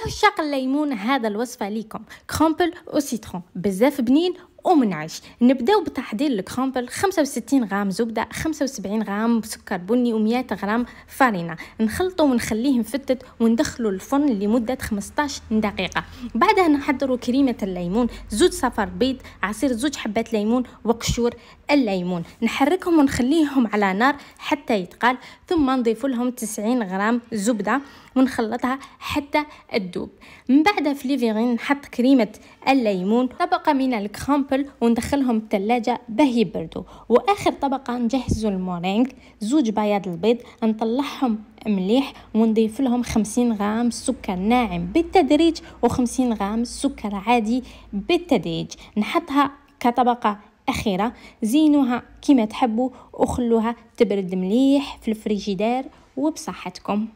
عشاق الليمون هذا الوصفة ليكم كرامبل او سيترون بزاف بنين ومنعش. نبداو بتحضير الكرامبل. 65 غرام زبده، 75 غرام سكر بني و100 غرام فارينه. نخلطو ونخليه مفتت وندخلو الفرن لمده 15 دقيقه. بعدها نحضروا كريمه الليمون، زوج صفر بيض، عصير زوج حبات ليمون وقشور الليمون. نحركهم ونخليهم على نار حتى يتقال، ثم نضيف لهم 90 غرام زبده ونخلطها حتى تذوب. من بعد في ليفيغين نحط كريمه الليمون، طبقه من الكرامبل وندخلهم الثلاجه باه يبردوا. واخر طبقه نجهزوا المورينغ، زوج بياض البيض نطلعهم مليح ونضيف لهم 50 غرام سكر ناعم بالتدريج و50 غرام سكر عادي بالتدريج. نحطها كطبقه أخيرة. زينوها كما تحبوا وخلوها تبرد مليح في الفريجيدير وبصحتكم.